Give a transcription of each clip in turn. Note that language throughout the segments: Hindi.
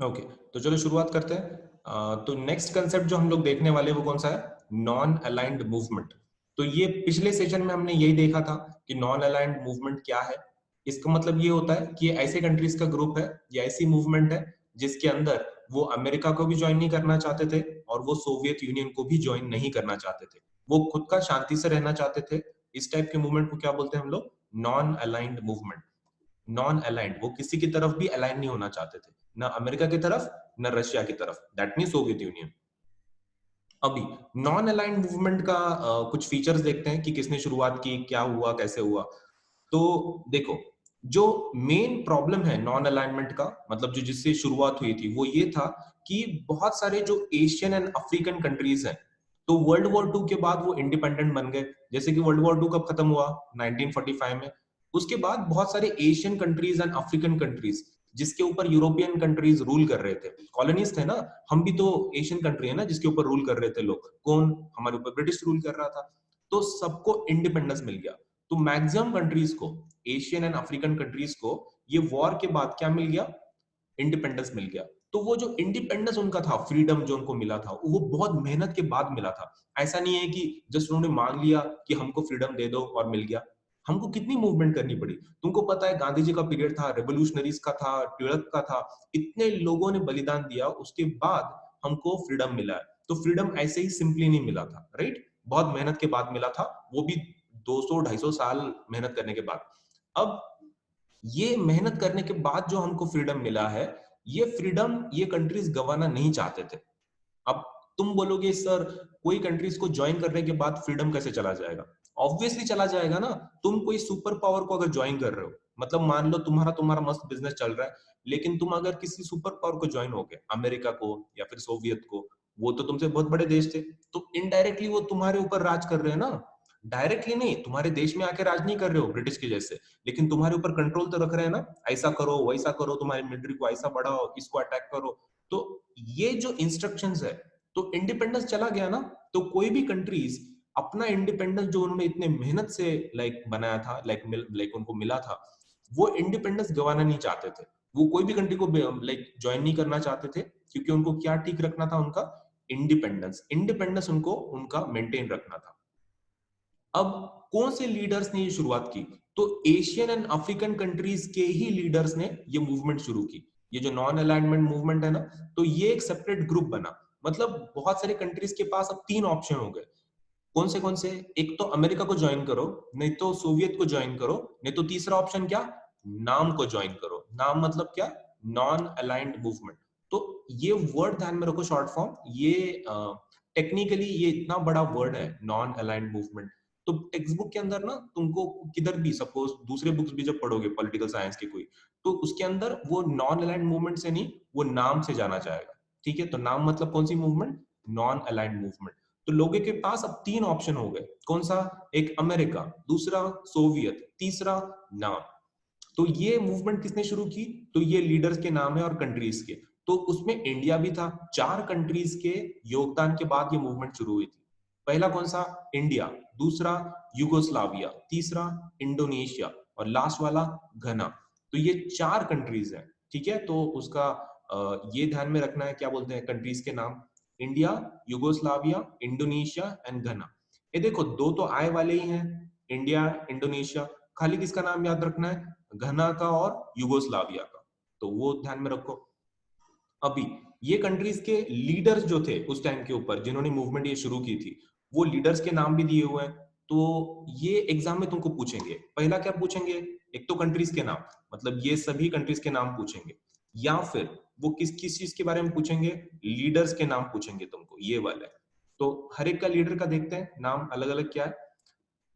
ओके, तो चलो शुरुआत करते हैं। तो नेक्स्ट कंसेप्ट जो हम लोग देखने वाले हैं वो कौन सा है? Non aligned movement. तो ये पिछले सेशन में हमने यही देखा था कि नॉन अलाइंड मूवमेंट क्या है। इसका मतलब ये होता है कि ये ऐसे कंट्रीज का ग्रुप है या ऐसी मूवमेंट है जिसके अंदर वो अमेरिका को भी ज्वाइन नहीं करना चाहते थे और वो सोवियत यूनियन को भी ज्वाइन नहीं करना चाहते थे। वो खुद का शांति से रहना चाहते थे। इस टाइप के मूवमेंट को क्या बोलते हैं हम लोग? Non aligned movement. Non aligned, वो किसी की तरफ भी अलाइन नहीं होना चाहते थे, ना अमेरिका की तरफ ना रशिया की तरफ, दैट मीन सोवियत यूनियन। अभी नॉन अलाइंड मूवमेंट का कुछ फीचर्स देखते हैं कि किसने शुरुआत की, क्या हुआ, कैसे हुआ। तो देखो, जो मेन प्रॉब्लम है नॉन अलाइनमेंट का, मतलब जो जिससे शुरुआत हुई थी, वो ये था कि बहुत सारे जो एशियन एंड अफ्रीकन कंट्रीज हैं, तो वर्ल्ड वॉर टू के बाद वो इंडिपेंडेंट बन गए। जैसे कि वर्ल्ड वॉर टू कब खत्म हुआ? 1945 में। उसके बाद बहुत सारे Asian countries and African countries जिसके ऊपर यूरोपियन कंट्रीज रूल कर रहे थे, कॉलोनीज थे ना, हम भी तो एशियन कंट्री है ना जिसके ऊपर रूल कर रहे थे लोग। कौन? हमारे ऊपर ब्रिटिश रूल कर रहा था। तो सबको इंडिपेंडेंस मिल गया। तो मैक्सिमम कंट्रीज को, एशियन एंड अफ्रीकन कंट्रीज को, ये वॉर के बाद क्या मिल गया? इंडिपेंडेंस मिल गया। तो वो जो इंडिपेंडेंस उनका था, फ्रीडम जो उनको मिला था, वो बहुत मेहनत के बाद मिला था। ऐसा नहीं है कि जस्ट उन्होंने मांग लिया कि हमको फ्रीडम दे दो और मिल गया। हमको कितनी मूवमेंट करनी पड़ी। तुमको पता है गांधी जी का पीरियड था, रेवोल्यूशनरीज का था, तिलक का था। इतने लोगों ने बलिदान दिया, उसके बाद हमको फ्रीडम मिला है। तो फ्रीडम ऐसे ही सिंपली नहीं मिला था, राइट? बहुत मेहनत के बाद मिला था, वो भी 200-250 साल मेहनत करने के बाद। अब ये मेहनत करने के बाद जो हमको फ्रीडम मिला है, ये फ्रीडम ये कंट्रीज गंवाना नहीं चाहते थे। अब तुम बोलोगे सर, कोई कंट्रीज को ज्वाइन करने के बाद फ्रीडम कैसे चला जाएगा? ऑब्वियसली चला जाएगा ना। तुम कोई सुपर पावर को अगर ज्वाइन कर रहे हो, मतलब मान लो तुम्हारा तुम्हारा मस्त बिजनेस चल रहा है, लेकिन तुम अगर किसी सुपर पावर को ज्वाइन हो गए, अमेरिका को या फिर सोवियत को, वो तो तुमसे बहुत बड़े देश थे, तो इनडायरेक्टली वो तुम्हारे ऊपर राज कर रहे हैं ना। डायरेक्टली नहीं, तुम्हारे देश में आके राज नहीं कर रहे हो ब्रिटिश के जैसे, लेकिन तुम्हारे ऊपर कंट्रोल तो रख रहे हैं ना। ऐसा करो, वैसा करो, तुम्हारी मिलिट्री को ऐसा बढ़ाओ, इसको अटैक करो। तो ये जो इंस्ट्रक्शंस है, तो इंडिपेंडेंस चला गया ना। तो कोई भी कंट्रीज अपना इंडिपेंडेंस जो उन्होंने इतने मेहनत से लाइक बनाया था, लाइक उनको मिला था, वो इंडिपेंडेंस गंवाना नहीं चाहते थे। वो कोई भी कंट्री को लाइक ज्वाइन नहीं करना चाहते थे, क्योंकि उनको क्या ठीक रखना था? उनका इंडिपेंडेंस। इंडिपेंडेंस उनको उनका मेंटेन रखना था। अब कौन से लीडर्स ने ये शुरुआत की? तो एशियन एंड अफ्रीकन कंट्रीज के ही लीडर्स ने ये मूवमेंट शुरू की। ये जो नॉन अलाइनमेंट मूवमेंट है ना, तो ये एक सेपरेट ग्रुप बना। मतलब बहुत सारे कंट्रीज के पास अब 3 ऑप्शन हो गए। कौन से? एक तो अमेरिका को ज्वाइन करो, नहीं तो सोवियत को ज्वाइन करो, नहीं तो तीसरा ऑप्शन क्या? नाम को ज्वाइन करो। नाम मतलब क्या? Non aligned movement. तो ये वर्ड ध्यान में रखो, शॉर्ट फॉर्म। ये टेक्निकली ये इतना बड़ा वर्ड है, नॉन अलाइंड मूवमेंट। तो टेक्स्ट बुक के अंदर ना तुमको किधर भी, सपोज दूसरे बुक्स भी जब पढ़ोगे पॉलिटिकल साइंस के कोई, तो उसके अंदर वो नॉन अलाइंड मूवमेंट से नहीं, वो नाम से जाना जाएगा। ठीक है? तो नाम मतलब कौन सी मूवमेंट? Non aligned movement. तो लोगों के पास अब 3 ऑप्शन हो गए। कौन सा? एक अमेरिका, दूसरा सोवियत, तीसरा नाम। तो ये मूवमेंट किसने शुरू की? तो ये लीडर्स के नाम है और कंट्रीज के। तो उसमें इंडिया भी था। 4 कंट्रीज के योगदान के बाद ये मूवमेंट शुरू हुई थी। पहला कौन सा? इंडिया। दूसरा यूगोस्लाविया। तीसरा इंडोनेशिया। और लास्ट वाला घना। तो ये 4 कंट्रीज हैं। ठीक है? तो उसका ये ध्यान में रखना है, क्या बोलते हैं कंट्रीज के नाम? इंडिया, यूगोस्लाविया, इंडोनेशिया एंड घना। ये देखो, दो तो आए वाले ही हैं, इंडिया, इंडोनेशिया। खाली किसका नाम याद रखना है? घना का और युगोस्लाविया का। तो वो ध्यान में रखो। अभी ये कंट्रीज के लीडर्स जो थे उस टाइम के ऊपर, जिन्होंने मूवमेंट ये शुरू की थी, वो लीडर्स के नाम भी दिए हुए हैं। तो ये एग्जाम में तुमको पूछेंगे। पहला क्या पूछेंगे? एक तो कंट्रीज के नाम, मतलब ये सभी कंट्रीज के नाम पूछेंगे, या फिर वो किस किस चीज के बारे में पूछेंगे? लीडर्स के नाम पूछेंगे तुमको, ये वाला है। तो हर एक का लीडर का देखते हैं, नाम अलग अलग क्या है।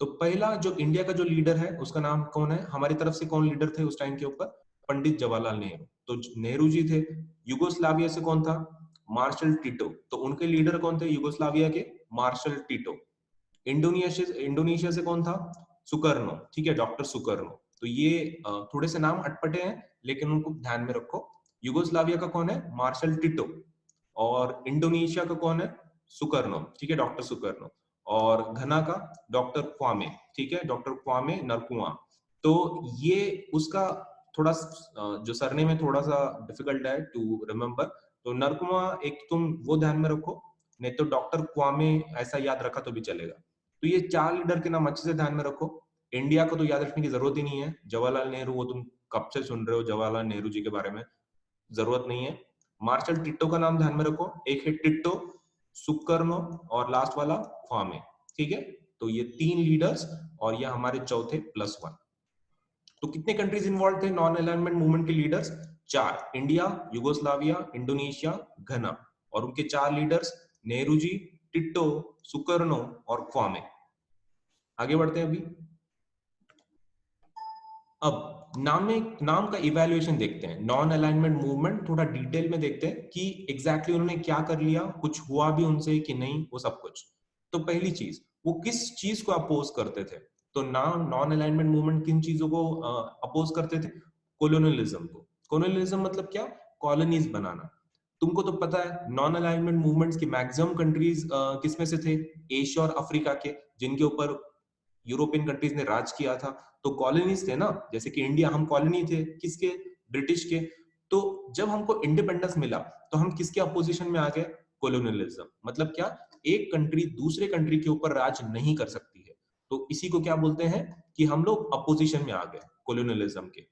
तो पहला जो इंडिया का जो लीडर है उसका नाम कौन है? हमारी तरफ से कौन लीडर थे उस टाइम के ऊपर? पंडित जवाहरलाल नेहरू। तो नेहरू जी थे। युगोस्लाविया से कौन था? Marshal Tito. तो उनके लीडर कौन थे युगोस्लाविया के? Martial Tito. इंडोनेशिया इंडोनेशिया से कौन था? सुकर्नो। ठीक है, डॉक्टर सुकर्नो। तो ये थोड़े से नाम अटपटे हैं, लेकिन उनको ध्यान में रखो। युगोस्लाविया का कौन है? Martial Tito. और इंडोनेशिया का कौन है? सुकर्नो। ठीक है, डॉक्टर सुकर्नो। और घना का डॉक्टर क्वामे। ठीक है, डॉक्टर क्वामे नरकुआ। तो ये उसका थोड़ा जो सरनेम है थोड़ा सा डिफिकल्ट है टू रिमेम्बर, तो नरकुमा एक तुम वो ध्यान में रखो, नहीं तो डॉक्टर क्वामे ऐसा याद रखा तो भी चलेगा। तो ये 4 लीडर के नाम अच्छे से ध्यान में रखो। इंडिया को तो याद रखने की जरूरत ही नहीं है, जवाहरलाल नेहरू वो तुम कब से सुन रहे हो जवाहरलाल नेहरू जी के बारे में, जरूरत नहीं है। मार्शल टिट्टो का नाम ध्यान में रखो, एक है टिट्टो, सुकर्नो और लास्ट वाला क्वामे, ठीक है। तो ये 3 लीडर्स और ये हमारे चौथे +1। तो कितने कंट्रीज इन्वॉल्व थे नॉन अलाइनमेंट मूवमेंट के लीडर्स? 4, इंडिया, युगोस्लाविया, इंडोनेशिया, घना, और उनके 4 leaders Nehru ji, ditto, Sukarno और क्वामे। आगे बढ़ते हैं अभी। अब नाम का इवैल्यूएशन देखते हैं, नॉन अलाइनमेंट मूवमेंट थोड़ा डिटेल में देखते हैं कि एग्जैक्टली उन्होंने क्या कर लिया, कुछ हुआ भी उनसे कि नहीं, वो सब कुछ। तो पहली चीज, वो किस चीज को अपोज करते थे? तो नॉन अलाइनमेंट मूवमेंट किन चीजों को अपोज करते थे? कोलोनियलिज्म को। कोलोनियलिज्म मतलब क्या? कॉलोनीज बनाना। तुमको तो पता है नॉन अलाइनमेंट मूवमेंट्स की मैक्सिमम कंट्रीज किसमें से थे? एशिया और अफ्रीका के, जिनके ऊपर यूरोपियन कंट्रीज ने राज किया था। तो कॉलोनीज थे ना, जैसे कि इंडिया, हम कॉलोनी थे किसके? ब्रिटिश के। तो जब हमको इंडिपेंडेंस मिला तो हम किसके अपोजिशन में आ गए? कोलोनियलिज्म। मतलब क्या? एक कंट्री दूसरे कंट्री के ऊपर राज नहीं कर सकती है, तो इसी को क्या बोलते हैं कि हम लोग अपोजिशन में आ गए कोलोनियलिज्म के।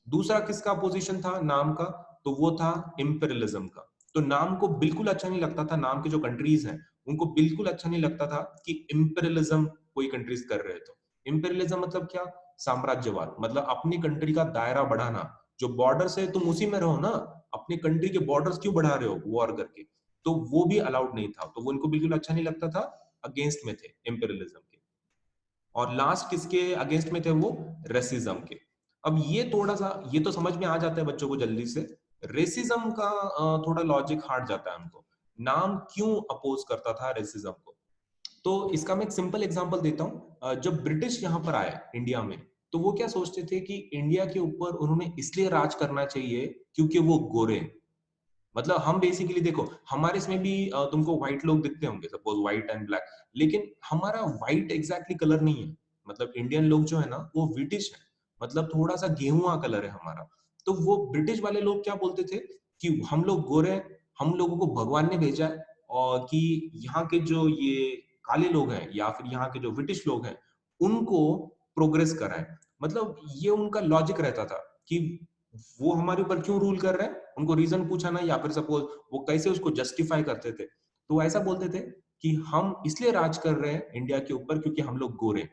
दूसरा किसका अपोजिशन था नाम का? तो वो था इंपेरियलिज्म का। तो नाम को बिल्कुल अच्छा नहीं लगता था, नाम के जो कंट्रीज हैं उनको बिल्कुल अच्छा नहीं लगता था कि इंपेरियलिज्म कोई कंट्रीज कर रहे थे। इंपेरियलिज्म मतलब क्या? साम्राज्यवाद, मतलब अपनी कंट्री का दायरा बढ़ाना। जो बॉर्डर है तुम उसी में रहो ना, अपनी कंट्री के बॉर्डर्स क्यों बढ़ा रहे हो वॉर करके? तो वो भी अलाउड नहीं था, तो वो इनको बिल्कुल अच्छा नहीं लगता था, अगेंस्ट में थे इंपेरियलिज्म के। और लास्ट किसके अगेंस्ट में थे वो? रेसिज्म के। अब ये थोड़ा सा, ये तो समझ में आ जाता है बच्चों को जल्दी से। रेसिज्म का थोड़ा लॉजिक हार्ड जाता है हमको। नाम क्यों अपोज करता था रेसिज्म को? तो इसका मैं एक सिंपल एग्जांपल देता हूं। जब ब्रिटिश यहाँ पर आए इंडिया में, तो वो क्या सोचते थे कि इंडिया के ऊपर उन्होंने इसलिए राज करना चाहिए क्योंकि वो गोरे हैं। मतलब हम बेसिकली देखो, हमारे इसमें भी तुमको व्हाइट लोग दिखते होंगे, सपोज व्हाइट एंड ब्लैक, लेकिन हमारा व्हाइट एग्जैक्टली कलर नहीं है। मतलब इंडियन लोग जो है ना वो ब्रिटिश है, मतलब थोड़ा सा गेहुआ कलर है हमारा। तो वो ब्रिटिश वाले लोग क्या बोलते थे कि हम लोग गोरे हैं, हम लोगों को भगवान ने भेजा है, और कि यहाँ के जो ये काले लोग हैं या फिर यहाँ के जो ब्रिटिश लोग हैं उनको प्रोग्रेस कराएं। मतलब ये उनका लॉजिक रहता था कि वो हमारे ऊपर क्यों रूल कर रहे हैं, उनको रीजन पूछा ना, या फिर सपोज वो कैसे उसको जस्टिफाई करते थे। तो ऐसा बोलते थे कि हम इसलिए राज कर रहे हैं इंडिया के ऊपर क्योंकि हम लोग गोरे हैं।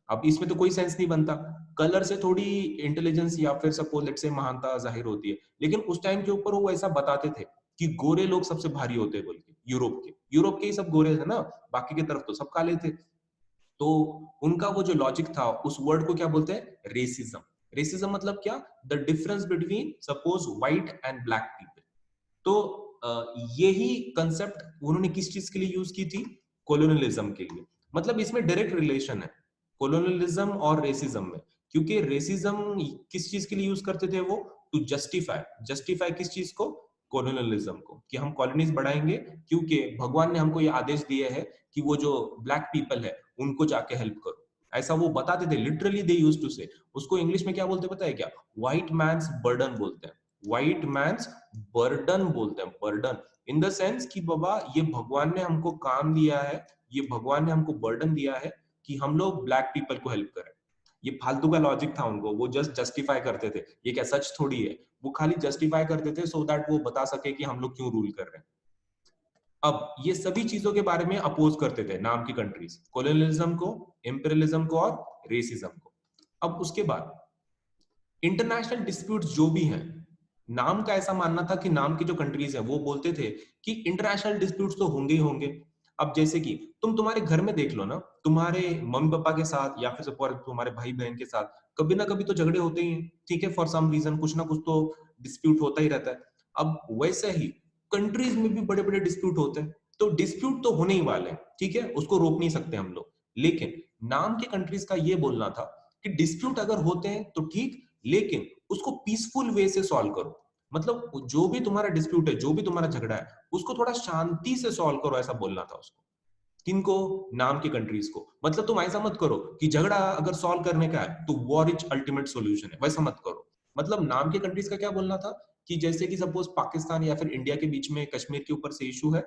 अब इसमें तो कोई सेंस नहीं बनता, कलर से थोड़ी इंटेलिजेंस या फिर सपोज लेट्स से महानता जाहिर होती है, लेकिन उस टाइम के ऊपर वो ऐसा बताते थे कि गोरे लोग सबसे भारी होते हैं बोल के। यूरोप के ही सब गोरे थे ना, बाकी की तरफ तो सब काले थे। तो उनका वो जो लॉजिक था, उस वर्ड को क्या बोलते हैं? रेसिज्म। रेसिज्म मतलब क्या? The difference between suppose white and black people. तो यही कंसेप्ट उन्होंने किस चीज के लिए यूज की थी? कोलोनियलिज्म के लिए। मतलब इसमें डायरेक्ट रिलेशन है कोलोनियलिज्म और रेसिज्म में, क्योंकि रेसिज्म किस चीज के लिए यूज करते थे वो? To justify. जस्टिफाई किस चीज को? कोलोनियलिज्म को, कि हम कॉलोनीज बढ़ाएंगे क्योंकि भगवान ने हमको ये आदेश दिए है कि वो जो ब्लैक पीपल है उनको जाके हेल्प करो। ऐसा वो बताते थे, लिटरली दे यूज्ड टू से। उसको इंग्लिश में क्या बोलते पता है क्या? व्हाइट मैन्स बर्डन बोलते हैं। व्हाइट मैन्स बर्डन बोलते हैं, बर्डन इन द सेंस कि बाबा ये भगवान ने हमको काम दिया है, ये भगवान ने हमको बर्डन दिया है कि हम लोग ब्लैक पीपल को हेल्प करें। ये फालतू का लॉजिक था उनको, वो जस्ट जस्टिफाई करते थे। ये क्या सच थोड़ी है, वो खाली जस्टिफाई करते थे सो दैट वो बता सके कि हम लोग क्यों रूल कर रहे हैं। अब ये सभी चीजों के बारे में अपोज करते थे नाम की कंट्रीज, कोलोनियलिज्म को, इंपीरियलिज्म को और रेसिज्म को। अब उसके बाद इंटरनेशनल डिस्प्यूट्स जो भी हैं, नाम का ऐसा मानना था कि नाम की जो कंट्रीज है वो बोलते थे कि इंटरनेशनल डिस्प्यूट्स तो होंगे ही होंगे। अब जैसे कि तुम्हारे घर में देख लो ना, तुम्हारे मम्मी पापा के साथ या फिर सपोज तुम्हारे भाई बहन के साथ कभी ना कभी तो झगड़े होते ही हैं, ठीक है, फॉर सम रीजन कुछ ना कुछ तो डिस्प्यूट होता ही रहता है। अब वैसे ही कंट्रीज में भी बड़े बड़े डिस्प्यूट होते हैं, तो डिस्प्यूट तो होने ही वाले हैं, ठीक है, उसको रोक नहीं सकते हम लोग। लेकिन नाम के कंट्रीज का ये बोलना था कि डिस्प्यूट अगर होते हैं तो ठीक, लेकिन उसको पीसफुल वे से सॉल्व करो। मतलब जो भी तुम्हारा डिस्प्यूट है, जो भी तुम्हारा झगड़ा है, उसको थोड़ा शांति से सॉल्व करो, ऐसा बोलना था उसको। किनको? नाम की कंट्रीज को। मतलब तुम ऐसा मत करो कि झगड़ा अगर सॉल्व करने का है तो वॉर इज अल्टीमेट सॉल्यूशन है, वैसा मत करो। मतलब नाम के कंट्रीज का क्या बोलना था कि जैसे कि सपोज पाकिस्तान या फिर इंडिया के बीच में कश्मीर के ऊपर से इशू है,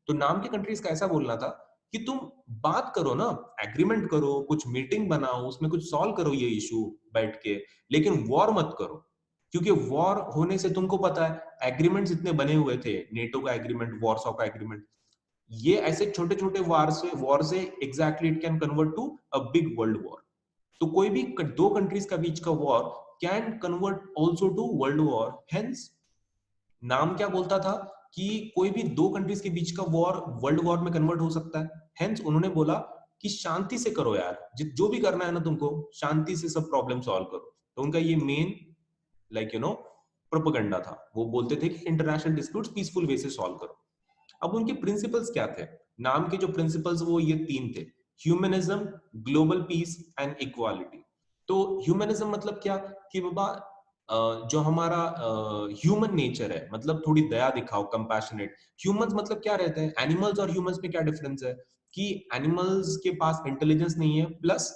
तो नाम के कंट्रीज का ऐसा बोलना था कि तुम बात करो ना, एग्रीमेंट करो, कुछ मीटिंग बनाओ, उसमें कुछ सॉल्व करो ये इशू बैठ के, लेकिन वॉर मत करो। क्योंकि वॉर होने से तुमको पता है एग्रीमेंट्स इतने बने हुए थे, नेटो का एग्रीमेंट, वॉरसॉ का एग्रीमेंट, ये ऐसे छोटे छोटे वॉर से exactly it can convert to a big world war. तो कोई भी दो कंट्रीज का बीच का war can convert also to world war. Hence नाम क्या बोलता था कि कोई भी दो कंट्रीज के बीच का वॉर वर्ल्ड वॉर में कन्वर्ट हो सकता है। हेंस उन्होंने बोला कि शांति से करो यार, जो भी करना है ना तुमको, शांति से सब प्रॉब्लम सॉल्व करो। तो उनका ये मेन प्रोपेगेंडा था। वो बोलते थे कि इंटरनेशनल डिस्प्यूट्स पीसफुल वे से सॉल्व करो। अब उनके प्रिंसिपल्स क्या थे? नाम के जो प्रिंसिपल्स वो ये तीन थे: humanism, global piece and equality. तो ह्यूमनिज्म मतलब क्या कि बाबा जो हमारा ह्यूमन नेचर है, मतलब थोड़ी दया दिखाओ, कंपैशनेट। ह्यूमंस मतलब क्या रहते हैं? एनिमल्स और ह्यूमंस में क्या डिफरेंस है कि एनिमल्स के पास इंटेलिजेंस नहीं है, प्लस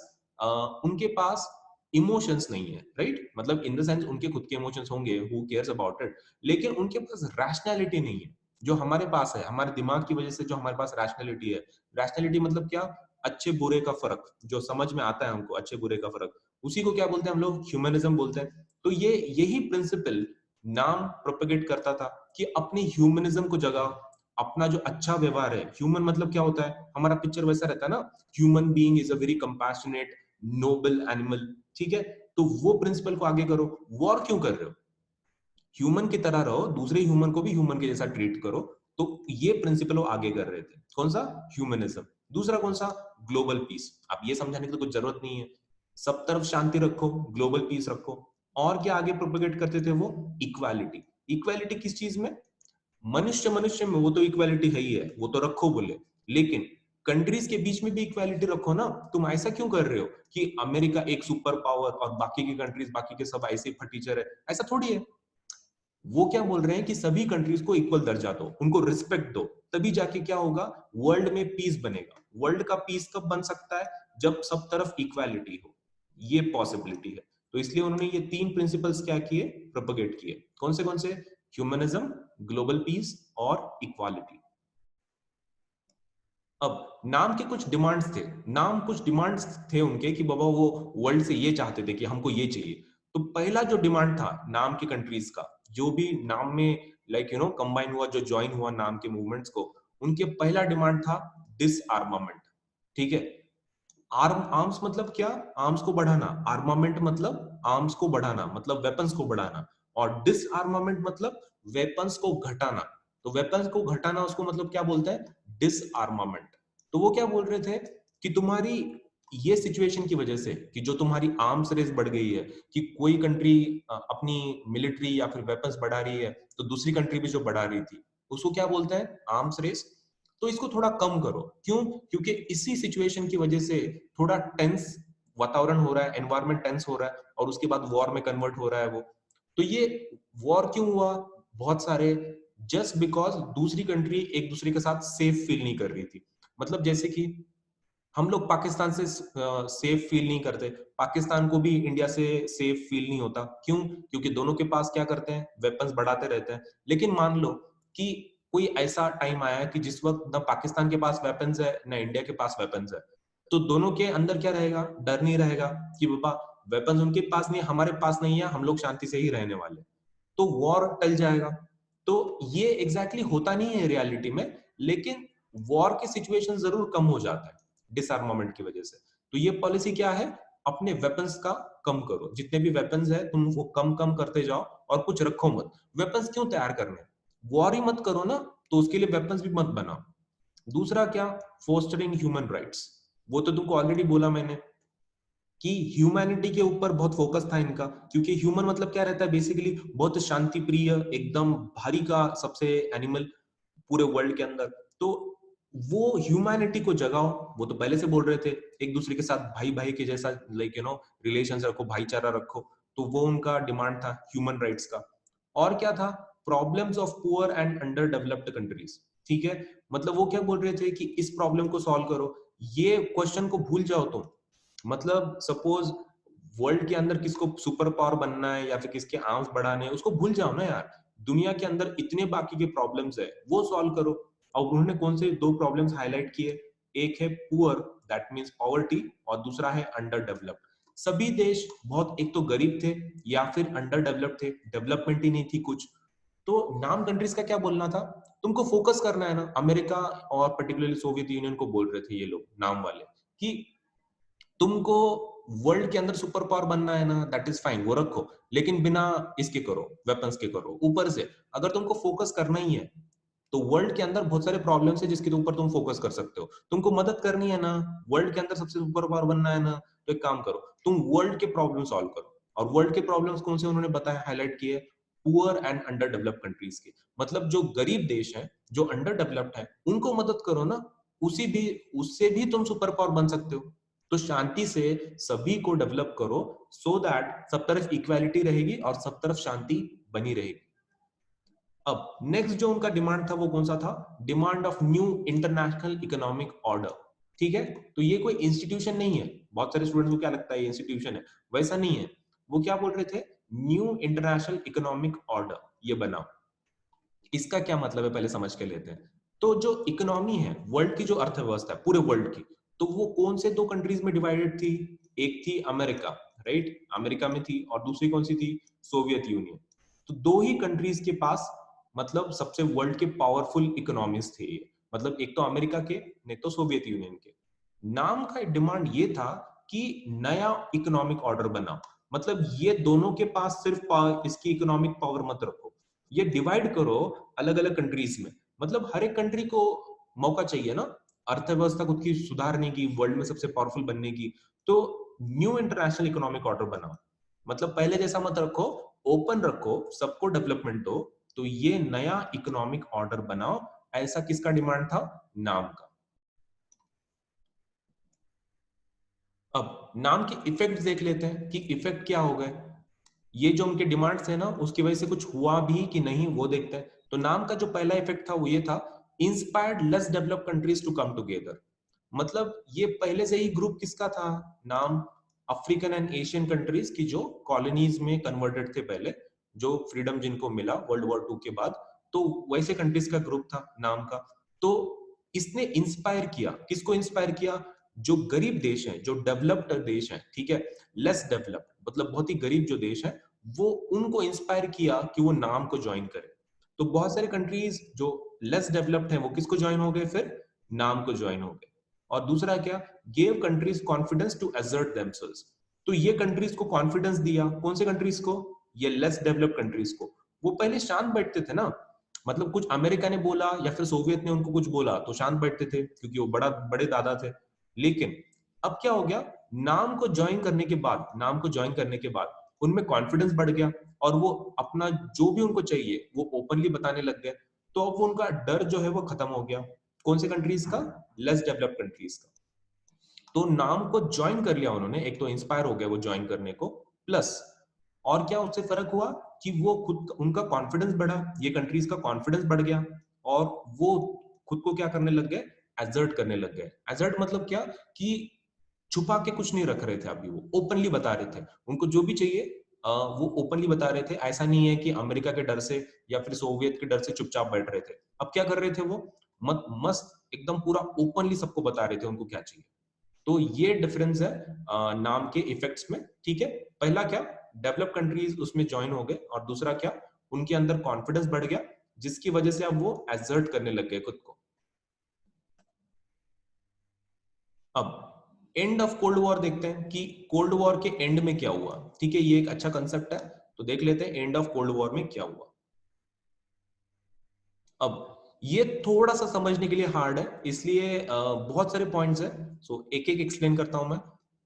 उनके पास इमोशंस नहीं है, राइट? मतलब इन द सेंस उनके खुद के इमोशंस होंगे, हु केयर्स अबाउट इट, लेकिन उनके पास रैशनैलिटी नहीं है जो हमारे पास है। हमारे दिमाग की वजह से जो हमारे पास रैशनैलिटी है, रैशनैलिटी मतलब क्या? अच्छे बुरे का फर्क, जो समझ में आता है हमको, अच्छे बुरे का फर्क, उसी को क्या बोलते हैं हम लोग? ह्यूमनिज्म बोलते हैं। तो ये यही प्रिंसिपल नाम प्रोपेगेट करता था कि अपनी ह्यूमनिज्म को जगाओ, अपना जो अच्छा व्यवहार है। ह्यूमन मतलब क्या होता है? हमारा पिक्चर वैसा रहता है ना, human being is a very compassionate noble animal, ठीक है? तो वो प्रिंसिपल को आगे करो। वॉर क्यों कर रहे हो? ह्यूमन की तरह रहो, दूसरे ह्यूमन को भी ह्यूमन के जैसा ट्रीट करो। तो ये प्रिंसिपल वो आगे कर रहे थे। कौन सा? ह्यूमनिज्म। दूसरा कौन सा? Global piece. अब ये समझाने की तो कुछ जरूरत नहीं है, सब तरफ शांति रखो, ग्लोबल पीस रखो। और क्या आगे प्रोपेगेट करते थे वो? इक्वालिटी। इक्वालिटी किस चीज में? मनुष्य मनुष्य में वो तो इक्वालिटी है ही है, वो तो रखो बोले, लेकिन कंट्रीज के बीच में भी इक्वालिटी रखो ना। तुम ऐसा क्यों कर रहे हो कि अमेरिका एक सुपर पावर और बाकी की कंट्रीज, बाकी के सब ऐसे फटीचर है? ऐसा थोड़ी है। वो क्या बोल रहे हैं कि सभी कंट्रीज को इक्वल दर्जा दो, उनको रिस्पेक्ट दो, तभी जाके क्या होगा? वर्ल्ड में पीस बनेगा। वर्ल्ड का पीस कब बन सकता है? जब सब तरफ इक्वालिटी हो। ये पॉसिबिलिटी है। तो इसलिए उन्होंने ये तीन प्रिंसिपल्स क्या किए? प्रोपेगेट किए। कौन से? ह्यूमनिज्म, ग्लोबल पीस और इक्वालिटी। अब नाम के कुछ डिमांड्स थे। नाम कुछ डिमांड्स थे उनके कि बाबा वो वर्ल्ड से ये चाहते थे कि हमको ये चाहिए। तो पहला जो डिमांड था नाम के कंट्रीज का, जो भी नाम में कंबाइन हुआ, जो ज्वाइन हुआ नाम के मूवमेंट्स को, उनके पहला डिमांड था डिसआर्मामेंट। ठीक है? आर्म्स मतलब क्या? आर्म्स को बढ़ाना। आर्मामेंट मतलब आर्म्स को बढ़ाना, मतलब वेपन्स को बढ़ाना। और डिसआर्मामेंट मतलब वेपन्स को घटाना। तो वेपन्स को घटाना उसको मतलब क्या बोलते हैं? डिसआर्मामेंट। तो वो क्या बोल रहे थे कि तुम्हारी ये सिचुएशन की वजह से, कि जो तुम्हारी आर्म्स रेस बढ़ गई है, कि कोई कंट्री अपनी मिलिट्री या फिर वेपन्स बढ़ा रही है, तो दूसरी कंट्री भी जो बढ़ा रही थी, उसको क्या बोलते हैं? Arms race. तो इसको थोड़ा कम करो। क्यों? क्योंकि इसी सिचुएशन की वजह से थोड़ा टेंस वातावरण हो रहा है, एनवायरमेंट टेंस हो रहा है, और उसके बाद वॉर में कन्वर्ट हो रहा है वो। तो ये वॉर क्यों हुआ? बहुत सारे, जस्ट बिकॉज दूसरी कंट्री एक दूसरे के साथ सेफ फील नहीं कर रही थी। मतलब जैसे कि हम लोग पाकिस्तान से सेफ फील नहीं करते, पाकिस्तान को भी इंडिया से सेफ फील नहीं होता। क्यों? क्योंकि दोनों के पास क्या करते हैं? वेपन्स बढ़ाते रहते हैं। लेकिन मान लो कि कोई ऐसा टाइम आया कि जिस वक्त ना पाकिस्तान के पास वेपन्स है ना इंडिया के पास वेपन्स है, तो दोनों के अंदर क्या रहेगा? डर नहीं रहेगा कि बाबा वेपन्स उनके पास नहीं है, हमारे पास नहीं है, हम लोग शांति से ही रहने वाले। तो वॉर टल जाएगा। तो ये एग्जैक्टली होता नहीं है रियलिटी में, लेकिन वॉर की सिचुएशन जरूर कम हो जाता है डिसआर्मामेंट की वजह से। तो ये पॉलिसी क्या है? अपने वेपन्स का कम करो, जितने भी वेपन्स है तुम वो कम कम करते जाओ, और कुछ रखो मत। वेपन्स क्यों तैयार करने? वॉर ही मत करो ना, तो उसके लिए वेपन्स भी मत बनाओ। दूसरा क्या? Fostering human rights. वो तो तुमको ऑलरेडी बोला मैंने कि ह्यूमैनिटी के ऊपर बहुत फोकस था इनका। क्योंकि ह्यूमन मतलब क्या रहता है? बेसिकली बहुत शांति प्रिय, एकदम भारी का सबसे एनिमल पूरे वर्ल्ड के अंदर। तो वो ह्यूमैनिटी को जगाओ। वो तो पहले से बोल रहे थे एक दूसरे के साथ भाई भाई के जैसा रिलेशंस रखो, भाईचारा रखो। तो वो उनका डिमांड था ह्यूमन राइट्स का। और क्या था? Problems of poor and under developed countries. ठीक है? मतलब वो क्या बोल रहे थे कि इस प्रॉब्लम को सॉल्व करो। ये क्वेश्चन को भूल जाओ तुम। मतलब सपोज वर्ल्ड के अंदर किसको सुपर पावर बनना है या फिर किसके आर्म्स बढ़ाने हैं उसको भूल जाओ ना यार। दुनिया के अंदर इतने बाकी के प्रॉब्लम्स है वो सॉल्व करो। और उन्होंने कौन से दो प्रॉब्लम्स हाईलाइट किए, एक है पुअर दैट मींस पॉवर्टी और दूसरा है अंडर डेवलप्ड। सभी देश बहुत एक तो गरीब थे या फिर अंडर डेवलप्ड थे, डेवलपमेंट ही नहीं थी कुछ। तो नाम कंट्रीज का क्या बोलना था, तुमको फोकस करना है ना। अमेरिका और पर्टिकुलरली सोवियत यूनियन को बोल रहे थे ये लोग नाम वाले कि तुमको वर्ल्ड के अंदर सुपर पावर बनना है ना, दैट इज फाइन, वो रखो, लेकिन बिना इसके करो, वेपन्स के करो। ऊपर से अगर तुमको फोकस करना ही है तो वर्ल्ड के अंदर बहुत सारे प्रॉब्लम्स है जिसके ऊपर तुम फोकस कर सकते हो। तुमको मदद करनी है ना, वर्ल्ड के अंदर सबसे सुपर पावर बनना है ना, तो एक काम करो, तुम वर्ल्ड के प्रॉब्लम सॉल्व करो। और वर्ल्ड के प्रॉब्लम्स कौन से उन्होंने बताया, हाईलाइट किए, poor and under developed countries के। मतलब जो गरीब देश हैं, जो अंडर डेवलप्ड है, उनको मदद करो ना। उसी भी उससे भी तुम सुपर पावर बन सकते हो। तो शांति से सभी को डेवलप करो सो दैट सब तरफ इक्वालिटी रहेगी और सब तरफ शांति बनी रहेगी। अब नेक्स्ट जो उनका डिमांड था वो कौन सा था, demand of new international economic order. ठीक है, तो ये कोई इंस्टीट्यूशन नहीं है। बहुत सारे स्टूडेंट्स को क्या लगता है ये इंस्टीट्यूशन है, वैसा नहीं है। वो क्या बोल रहे थे, न्यू इंटरनेशनल इकोनॉमिक ऑर्डर ये बनाओ। इसका क्या मतलब है पहले समझ के लेते हैं। तो जो इकोनॉमी है, वर्ल्ड की जो अर्थव्यवस्था है पूरे वर्ल्ड की, तो वो कौन से दो कंट्रीज में डिवाइडेड थी, एक थी अमेरिका, राइट, अमेरिका में थी, और दूसरी कौन सी थी, सोवियत यूनियन। तो दो ही कंट्रीज के पास मतलब सबसे वर्ल्ड के पावरफुल इकोनॉमीज थे ये। मतलब एक तो अमेरिका के, नहीं तो सोवियत यूनियन के। नाम का डिमांड ये था कि नया इकोनॉमिक ऑर्डर बनाओ। मतलब ये दोनों के पास सिर्फ इसकी इकोनॉमिक पावर मत रखो, ये डिवाइड करो अलग अलग कंट्रीज में। मतलब हर एक कंट्री को मौका चाहिए ना अर्थव्यवस्था खुद की सुधारने की, वर्ल्ड में सबसे पावरफुल बनने की। तो न्यू इंटरनेशनल इकोनॉमिक ऑर्डर बनाओ। मतलब पहले जैसा मत रखो, ओपन रखो, सबको डेवलपमेंट दो। तो ये नया इकोनॉमिक ऑर्डर बनाओ, ऐसा किसका डिमांड था, नाम का। अब नाम के इफेक्ट देख लेते हैं कि इफेक्ट क्या हो गए। ये जो उनके डिमांड्स है ना उसकी वजह से कुछ हुआ भी कि नहीं वो देखते हैं। तो नाम का जो पहला इफेक्ट था वो ये था, inspired less developed countries to come together. मतलब ये पहले से ही ग्रुप किसका था, नाम अफ्रीकन एंड एशियन कंट्रीज की जो कॉलोनीज में कन्वर्टेड थे पहले, जो फ्रीडम जिनको मिला वर्ल्ड वॉर 2 के बाद। तो वैसे कंट्रीज का ग्रुप था नाम का। तो इसने इंस्पायर किया, किसको इंस्पायर किया, जो गरीब देश हैं, जो डेवलप्ड देश हैं, ठीक है, लेस डेवलप्ड मतलब बहुत ही गरीब जो देश है, वो उनको इंस्पायर किया कि वो नाम को ज्वाइन करें। तो बहुत सारे कंट्रीज जो लेस डेवलप्ड हैं वो किसको ज्वाइन हो गए, फिर नाम को ज्वाइन हो गए। और दूसरा क्या, gave countries confidence to assert themselves. तो ये कंट्रीज को कॉन्फिडेंस दिया, कौन से कंट्रीज को, ये लेस डेवलप्ड कंट्रीज को। वो पहले शांत बैठते थे ना, मतलब कुछ अमेरिका ने बोला या फिर सोवियत ने उनको कुछ बोला तो शांत बैठते थे क्योंकि वो बड़े दादा थे। लेकिन अब क्या हो गया, नाम को ज्वाइन करने के बाद, नाम को ज्वाइन करने के बाद उनमें कॉन्फिडेंस बढ़ गया और वो अपना जो भी उनको चाहिए वो ओपनली बताने लग गए। तो अब उनका डर जो है वो खत्म हो गया, कौन से कंट्रीज का, लेस डेवलप्ड कंट्रीज का। तो नाम को ज्वाइन कर लिया उन्होंने, एक तो इंस्पायर हो गया वो ज्वाइन करने को, प्लस और क्या उससे फर्क हुआ कि वो खुद उनका कॉन्फिडेंस बढ़ा, ये कंट्रीज का कॉन्फिडेंस बढ़ गया और वो खुद को क्या करने लग गए, एजर्ट करने लग गए। एजर्ट मतलब क्या, कि छुपा के कुछ नहीं रख रहे थे, अभी वो ओपनली बता रहे थे उनको जो भी चाहिए। वो ओपनली बता रहे थे। ऐसा नहीं है कि अमेरिका के डर से या फिर सोवियत के डर से चुपचाप बैठ रहे थे। अब क्या कर रहे थे वो, मस्त एकदम पूरा ओपनली सबको बता रहे थे उनको क्या चाहिए। तो ये डिफरेंस है नाम के इफेक्ट्स में। ठीक है, पहला क्या, डेवलप कंट्रीज उसमें ज्वाइन हो गए, और दूसरा क्या, उनके अंदर कॉन्फिडेंस बढ़ गया जिसकी वजह से अब वो एजर्ट करने लग गए खुद को। अब एंड ऑफ कोल्ड वॉर देखते हैं कि कोल्ड वॉर के एंड में क्या हुआ। ठीक है, ये एक अच्छा कंसेप्ट है, तो देख लेते हैं एंड ऑफ कोल्ड वॉर में क्या हुआ। अब ये थोड़ा सा समझने के लिए हार्ड है, इसलिए बहुत सारे पॉइंट्स है, सो एक एक एक्सप्लेन करता हूं मैं।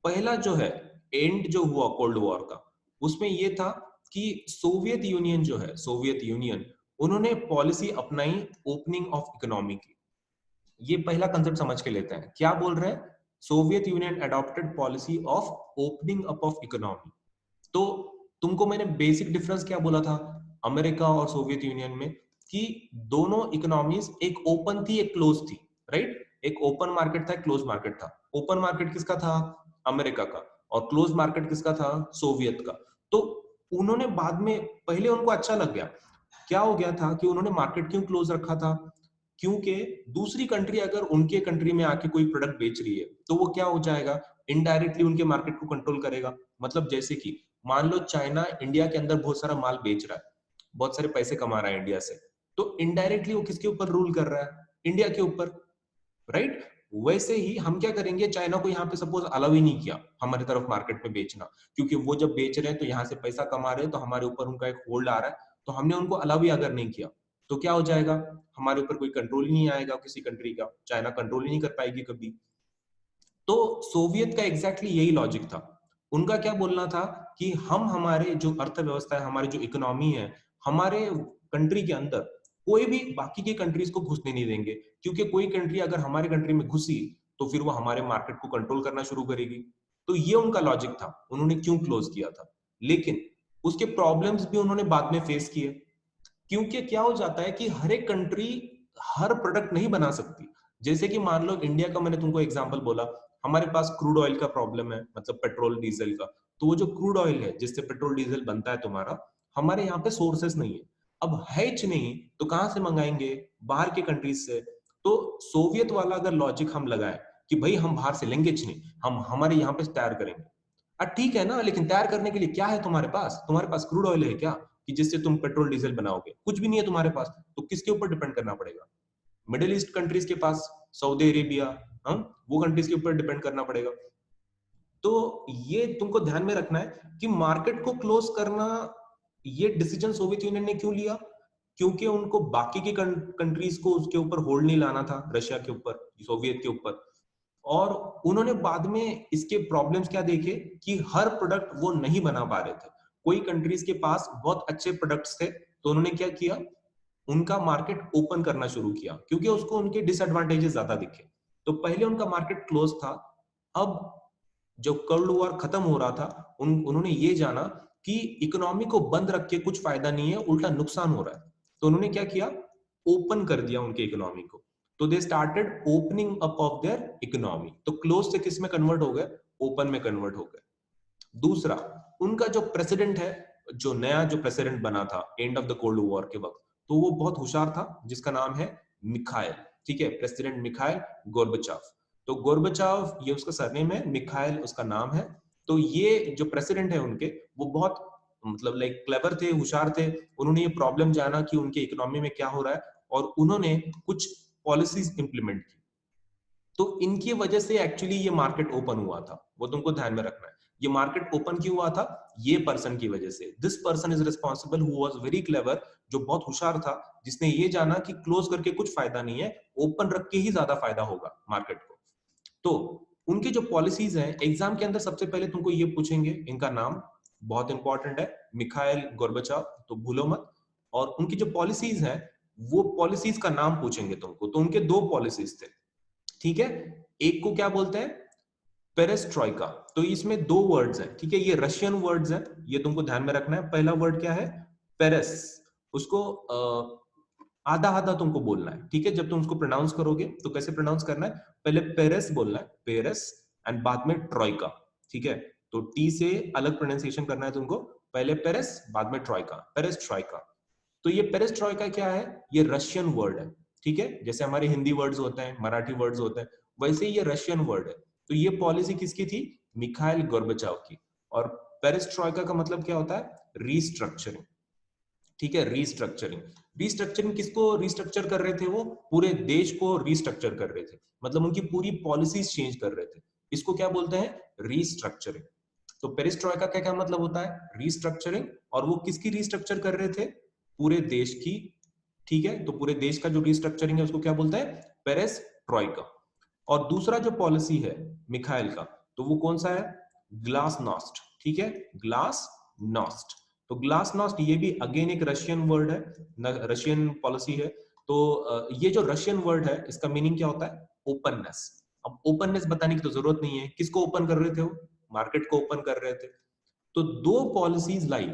पहला जो है, एंड जो हुआ कोल्ड वॉर का, उसमें ये था कि सोवियत यूनियन जो है, सोवियत यूनियन, उन्होंने पॉलिसी अपनाई ओपनिंग ऑफ इकोनॉमी की। ये पहला कंसेप्ट समझ के लेते हैं, क्या बोल रहे हैं, Soviet union adopted policy of opening up of economy. तो तुमको मैंने बेसिक डिफरेंस क्या बोला था अमेरिका और सोवियत यूनियन में, कि दोनों इकोनॉमीज एक ओपन थी एक क्लोज थी, राइट। एक ओपन मार्केट था, एक क्लोज मार्केट था। ओपन मार्केट किसका था, अमेरिका का। और क्लोज मार्केट किसका था? सोवियत का। तो उन्होंने बाद में, पहले उनको अच्छा लग गया, क्या हो गया था कि उन्होंने मार्केट क्यों क्लोज रखा था? क्योंकि दूसरी कंट्री अगर उनके कंट्री में आके कोई प्रोडक्ट बेच रही है तो वो क्या हो जाएगा, इनडायरेक्टली उनके मार्केट को कंट्रोल करेगा। मतलब जैसे कि मान लो चाइना इंडिया के अंदर बहुत सारा माल बेच रहा है, बहुत सारे पैसे कमा रहा है इंडिया से, तो इनडायरेक्टली वो किसके ऊपर रूल कर रहा है? इंडिया के ऊपर, राइट? वैसे ही हम क्या करेंगे, चाइना को यहाँ पे सपोज अलाउ ही नहीं किया हमारी तरफ मार्केट में बेचना, क्योंकि वो जब बेच रहे हैं तो यहाँ से पैसा कमा रहे हैं, तो हमारे ऊपर उनका एक होल्ड आ रहा है, तो हमने उनको अलाउ ही अगर नहीं किया तो क्या हो जाएगा, हमारे ऊपर कोई कंट्रोल ही नहीं आएगा किसी कंट्री का, चाइना कंट्रोल ही नहीं कर पाएगी कभी। तो सोवियत का एग्जैक्टली यही लॉजिक था। उनका क्या बोलना था कि हम, हमारे जो अर्थव्यवस्था है, हमारी जो इकोनॉमी है, हमारे कंट्री के अंदर कोई भी बाकी की कंट्रीज को घुसने नहीं देंगे, क्योंकि कोई कंट्री अगर हमारे कंट्री में घुसी तो फिर वो हमारे मार्केट को कंट्रोल करना शुरू करेगी। तो ये उनका लॉजिक था, उन्होंने क्यों क्लोज किया था। लेकिन उसके प्रॉब्लम्स भी उन्होंने बाद में फेस किए, क्योंकि क्या हो जाता है कि हर एक कंट्री हर प्रोडक्ट नहीं बना सकती। जैसे कि मान लो इंडिया का मैंने तुमको एग्जांपल बोला, हमारे पास क्रूड ऑयल का प्रॉब्लम है, मतलब पेट्रोल डीजल का। तो वो जो क्रूड ऑयल है जिससे पेट्रोल डीजल बनता है तुम्हारा, हमारे यहाँ पे सोर्सेस नहीं है। अब है ही नहीं तो कहां से मंगाएंगे? बाहर के कंट्रीज से। तो सोवियत वाला अगर लॉजिक हम लगाए कि भाई हम बाहर से लेंगे नहीं, हम हमारे यहाँ पे तैयार करेंगे। ठीक है ना, लेकिन तैयार करने के लिए क्या है तुम्हारे पास? तुम्हारे पास क्रूड ऑयल है क्या कि जिससे तुम पेट्रोल डीजल बनाओगे? कुछ भी नहीं है तुम्हारे पास, तो किसके ऊपर डिपेंड करना पड़ेगा? मिडिल ईस्ट कंट्रीज के पास, सऊदी अरेबिया, हम वो कंट्रीज के ऊपर डिपेंड करना पड़ेगा। तो ये तुमको ध्यान में रखना है कि मार्केट को क्लोज करना, ये डिसीजन सोवियत यूनियन ने क्यों लिया? क्योंकि उनको बाकी की कंट्रीज को उसके ऊपर होल्ड नहीं लाना था, रशिया के ऊपर, सोवियत के ऊपर। और उन्होंने बाद में इसके प्रॉब्लम्स क्या देखे कि हर प्रोडक्ट वो नहीं बना पा रहे थे। कोई कंट्रीज के पास बहुत अच्छे प्रोडक्ट्स थे, तो उन्होंने क्या किया, उनका मार्केट ओपन करना शुरू किया, क्योंकि उसको उनके डिसएडवांटेजेस ज्यादा दिखे। तो पहले उनका मार्केट क्लोज था। अब जब कोल्ड वॉर खत्म हो रहा था, उन्होंने ये जाना कि इकोनॉमी को बंद रख के कुछ फायदा नहीं है, उल्टा नुकसान हो रहा है। तो उन्होंने क्या किया, ओपन कर दिया उनके इकोनॉमी को। तो they started opening up of their economy. तो क्लोज से किस में कन्वर्ट हो गए? ओपन में कन्वर्ट हो गए। दूसरा, उनका जो प्रेसिडेंट है, जो नया जो प्रेसिडेंट बना था end of the cold war के वक्त, तो वो बहुत होशियार था, जिसका नाम है मिखाइल। ठीक है, प्रेसिडेंट मिखाइल गोर्बचाव। तो गोर्बचाव ये उसका सरनेम है, मिखाइल उसका नाम है। तो ये जो प्रेसिडेंट है उनके, वो बहुत मतलब लाइक क्लेवर थे, होशियार थे। उन्होंने ये प्रॉब्लम जाना कि उनके इकोनॉमी में क्या हो रहा है, और उन्होंने कुछ पॉलिसीज इंप्लीमेंट की। तो इनकी वजह से एक्चुअली ये मार्केट ओपन हुआ था, वो तुमको ध्यान में रखना है। ये मार्केट ओपन क्यों हुआ था? ये पर्सन की वजह से। This person is responsible who was very clever, जो बहुत होशियार था, जिसने ये जाना कि क्लोज करके कुछ फायदा नहीं है, ओपन रख के ही ज्यादा फायदा होगा मार्केट को। तो उनकी जो पॉलिसीज हैं, एग्जाम के अंदर सबसे पहले तुमको ये पूछेंगे, इनका नाम बहुत इंपॉर्टेंट है, मिखाइल गोर्बचाव, तो भूलो मत। और उनकी जो पॉलिसीज हैं, वो पॉलिसीज का नाम पूछेंगे तुमको। तो उनके दो पॉलिसीज थे, ठीक है। एक को क्या बोलते हैं? पेरेस्ट्रॉइका। तो इसमें दो वर्ड्स हैं, ठीक है, ये रशियन वर्ड्स हैं, ये तुमको ध्यान में रखना है। पहला वर्ड क्या है? पेरेस। उसको आधा आधा तुमको बोलना है, ठीक है। जब तुम उसको प्रोनाउंस करोगे तो कैसे प्रोनाउंस करना है? पहले पेरेस बोलना है, पेरेस, एंड बाद में ट्रॉइका, ठीक है। तो टी से अलग प्रोनाउंसिएशन करना है तुमको, पहले पेरेस बाद में ट्रॉइका, पेरेस ट्रॉइका। तो ये पेरेस्ट्रॉइका क्या है? ये रशियन वर्ड है, ठीक है। जैसे हमारे हिंदी वर्ड्स होते हैं, मराठी वर्ड्स होते हैं, वैसे ही ये रशियन वर्ड है। तो ये पॉलिसी किसकी थी? मिखाइल गोर्बचाव की। और पेरेस्ट्रॉइका का मतलब क्या होता है? रीस्ट्रक्चरिंग, ठीक है, रीस्ट्रक्चरिंग। रीस्ट्रक्चरिंग किसको रीस्ट्रक्चर कर रहे थे? वो पूरे देश को रीस्ट्रक्चर कर रहे थे, मतलब उनकी पूरी पॉलिसीज चेंज कर रहे थे। इसको क्या बोलते हैं? रीस्ट्रक्चरिंग। तो पेरिस्ट्रॉइका का क्या मतलब होता है? रीस्ट्रक्चरिंग। और वो किसकी रीस्ट्रक्चर कर रहे थे? पूरे देश की, ठीक है। तो पूरे देश का जो रीस्ट्रक्चरिंग है उसको क्या बोलते हैं? पेरेस्ट्रॉइका। और दूसरा जो पॉलिसी है मिखाइल का, तो वो कौन सा है? ग्लासनॉस्ट, ठीक है, ग्लासनॉस्ट। तो ग्लासनॉस्ट ये भी अगेन एक रशियन वर्ड है, रशियन पॉलिसी है। तो ये जो रशियन वर्ड है, इसका मीनिंग क्या होता है? ओपननेस। अब ओपननेस बताने की तो जरूरत नहीं है, किसको ओपन कर रहे थे वो? मार्केट को ओपन कर रहे थे। तो दो पॉलिसीज लाई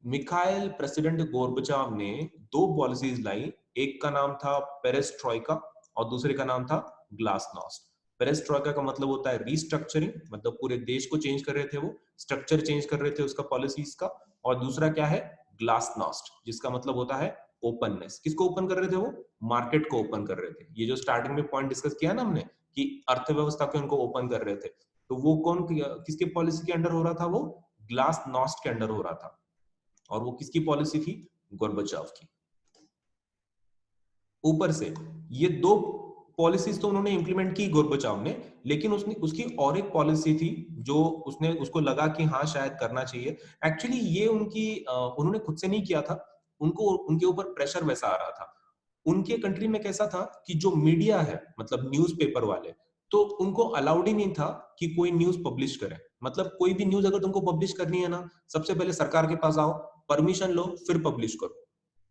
मिखाइल, प्रेसिडेंट गोर्बचाव ने दो पॉलिसीज लाई। एक का नाम था पेरेस्ट्रॉइका और दूसरे का नाम था ग्लासनॉस्ट। पेरेस्ट्रोइका का मतलब होता है रीस्ट्रक्चरिंग, मतलब पूरे देश को चेंज कर रहे थे वो, स्ट्रक्चर चेंज कर रहे थे उसका पॉलिसीज का। और दूसरा क्या है, ग्लासनॉस्ट, जिसका मतलब होता है ओपननेस। किसको ओपन कर रहे थे वो? मार्केट को ओपन कर रहे थे। ये जो स्टार्टिंग में पॉइंट डिस्कस किया ना हमने कि अर्थव्यवस्था को उनको ओपन कर रहे थे, तो वो कौन किसके पॉलिसी के अंडर हो रहा था? वो ग्लासनॉस्ट के अंडर हो रहा था। और वो किसकी पॉलिसी थी? गोर्बाचोव की। ऊपर से ये दो पॉलिसीज तो उन्होंने इंप्लीमेंट की गोर्बाचोव ने, लेकिन उसने उसकी और एक पॉलिसी थी जो उसने उसको लगा कि हाँ शायद करना चाहिए। एक्चुअली ये उनकी उन्होंने खुद से नहीं किया था, उनको उनके ऊपर प्रेशर वैसा आ रहा था। उनके कंट्री में कैसा था कि जो मीडिया है, मतलब न्यूज़पेपर वाले, तो उनको अलाउड ही नहीं था कि कोई न्यूज पब्लिश करे। मतलब कोई भी न्यूज अगर तुमको पब्लिश करनी है ना, सबसे पहले सरकार के पास आओ, परमिशन लो, फिर पब्लिश करो।